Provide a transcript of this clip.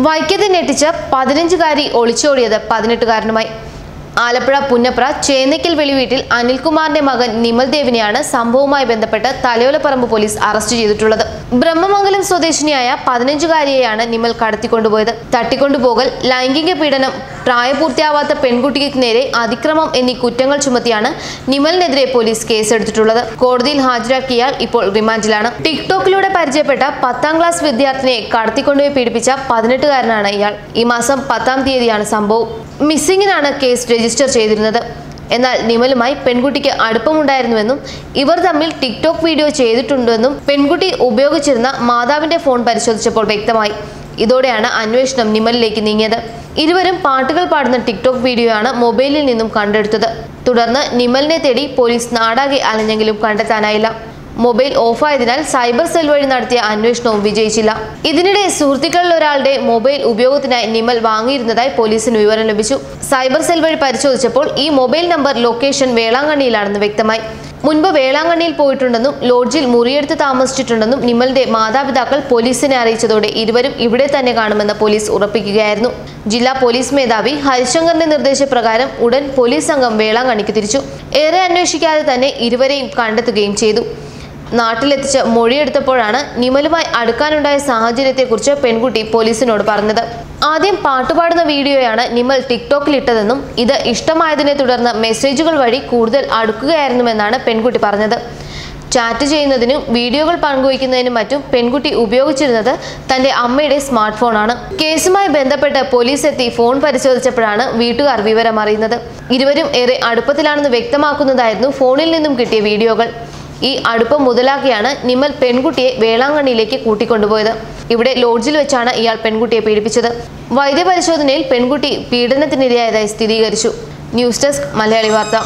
വൈക്കത്തെ ഞെട്ടിച്ച 15-കാരി ഒളിച്ചോടിയത് 18-കാരനുമായി. ആലപ്പുഴ പുന്നപ്ര ചേന്നയ്ക്കൽ വെളിവീട്ടിൽ അനിൽകുമാറിന്റെ മകൻ നിമൽ ദേവിനെയാണ് സംഭവവുമായി ബന്ധപ്പെട്ട് തലയോലപ്പറമ്പ് പോലീസ് അറസ്റ്റ് ചെയ്തിട്ടുള്ളത്. ബ്രഹ്മമംഗലം സ്വദേശിനിയായ 15-കാരിയെയാണ് നിമൽ കടത്തിക്കൊണ്ടുപോയത്. തട്ടിക്കൊണ്ടുപോകൽ, ലൈംഗിക പീഡനം, പ്രായപൂർത്തിയാവാത്ത പെൺകുട്ടിക്ക് നേരെ അതിക്രമം എന്നീ കുറ്റങ്ങൾ ചുമത്തിയാണ് നിമലിനെതിരെ പോലീസ് കേസെടുത്തിട്ടുള്ളത്. കോടതിയിൽ ഹാജരാക്കിയ ഇയാൾ ഇപ്പോൾ റിമാൻഡിലാണ്. ടിക്ടോക്കിലൂടെ പരിചയപ്പെട്ട 10ാം ക്ലാസ് വിദ്യാർത്ഥിനിയെ കടത്തിക്കൊണ്ടുപോയി പീഡിപ്പിച്ച 18-കാരനാണ് ഇയാൾ. ഈ മാസം 10ാം തീയതിയാണ് സംഭവം. മിസ്സിംഗിനാണ് കേസ് രജിസ്റ്റർ ചെയ്തിരുന്നത്. എന്നാൽ നിമലുമായി പെൺകുട്ടിക്ക് അടുപ്പമുണ്ടായിരുന്നുവെന്നും ഇവർ തമ്മിൽ ടിക്ടോക്ക് വീഡിയോ ചെയ്തിട്ടുണ്ടെന്നും പെൺകുട്ടി ഉപയോഗിച്ചിരുന്ന മാതാവിന്റെ ഫോൺ പരിശോധിച്ചപ്പോൾ വ്യക്തമായി. ഇതോടെയാണ് അന്വേഷണം നിമലിലേക്ക് നീങ്ങിയത്. ഇരുവരും പാട്ടുകൾ പാടുന്ന ടിക്ടോക്ക് വീഡിയോയാണ് മൊബൈലിൽ നിന്നും കണ്ടെടുത്തത്. തുടർന്ന് നിമലിനെ തേടി പോലീസ് നാടാകെ അലഞ്ഞെങ്കിലും കണ്ടെത്താനായില്ല. മൊബൈൽ ഓഫായതിനാൽ സൈബർ സെൽ വഴി നടത്തിയ അന്വേഷണവും വിജയിച്ചില്ല. ഇതിനിടെ സുഹൃത്തുക്കളിൽ ഒരാളുടെ മൊബൈൽ ഉപയോഗത്തിനായി നിമൽ വാങ്ങിയിരുന്നതായി പോലീസിന് വിവരം ലഭിച്ചു. സൈബർ സെൽ വഴി പരിശോധിച്ചപ്പോൾ ഈ മൊബൈൽ നമ്പർ ലൊക്കേഷൻ വേളാങ്കണ്ണിയിലാണെന്ന് വ്യക്തമായി. മുൻപ് വേളാങ്കണ്ണിയിൽ പോയിട്ടുണ്ടെന്നും ലോഡ്ജിൽ മുറിയെടുത്ത് താമസിച്ചിട്ടുണ്ടെന്നും നിമലിന്റെ മാതാപിതാക്കൾ പോലീസിനെ അറിയിച്ചതോടെ ഇരുവരും ഇവിടെ തന്നെ കാണുമെന്ന് പോലീസ് ഉറപ്പിക്കുകയായിരുന്നു. ജില്ലാ പോലീസ് മേധാവി ഹരിശങ്കറിന്റെ നിർദ്ദേശപ്രകാരം ഉടൻ പോലീസ് സംഘം വേളാങ്കണ്ണിക്ക് തിരിച്ചു. ഏറെ അന്വേഷിക്കാതെ തന്നെ ഇരുവരെയും കണ്ടെത്തുകയും ചെയ്തു. നാട്ടിലെത്തിച്ച് മൊഴിയെടുത്തപ്പോഴാണ് നിമലുമായി അടുക്കാനുണ്ടായ സാഹചര്യത്തെക്കുറിച്ച് പെൺകുട്ടി പോലീസിനോട് പറഞ്ഞത്. ആദ്യം പാട്ടുപാടുന്ന വീഡിയോയാണ് നിമൽ ടിക്ടോക്കിൽ ഇട്ടതെന്നും ഇത് ഇഷ്ടമായതിനെ തുടർന്ന് മെസ്സേജുകൾ വഴി കൂടുതൽ അടുക്കുകയായിരുന്നുവെന്നാണ് പെൺകുട്ടി പറഞ്ഞത്. ചാറ്റ് ചെയ്യുന്നതിനും വീഡിയോകൾ പങ്കുവയ്ക്കുന്നതിനും മറ്റും പെൺകുട്ടി ഉപയോഗിച്ചിരുന്നത് തന്റെ അമ്മയുടെ സ്മാർട്ട് ഫോണാണ്. കേസുമായി ബന്ധപ്പെട്ട് പോലീസ് എത്തി ഫോൺ പരിശോധിച്ചപ്പോഴാണ് വീട്ടുകാർ വിവരം അറിയുന്നത്. ഇരുവരും ഏറെ അടുപ്പത്തിലാണെന്ന് വ്യക്തമാക്കുന്നതായിരുന്നു ഫോണിൽ നിന്നും കിട്ടിയ വീഡിയോകൾ. ഈ അടുപ്പം മുതലാക്കിയാണ് നിമൽ പെൺകുട്ടിയെ വേളാങ്കണ്ണിയിലേക്ക് കൂട്ടിക്കൊണ്ടുപോയത്. ഇവിടെ ലോഡ്ജിൽ വെച്ചാണ് ഇയാൾ പെൺകുട്ടിയെ പീഡിപ്പിച്ചത്. വൈദ്യപരിശോധനയിൽ പെൺകുട്ടി പീഡനത്തിനിരയായതായി സ്ഥിരീകരിച്ചു. ന്യൂസ് ഡെസ്ക് മലയാളി വാർത്ത.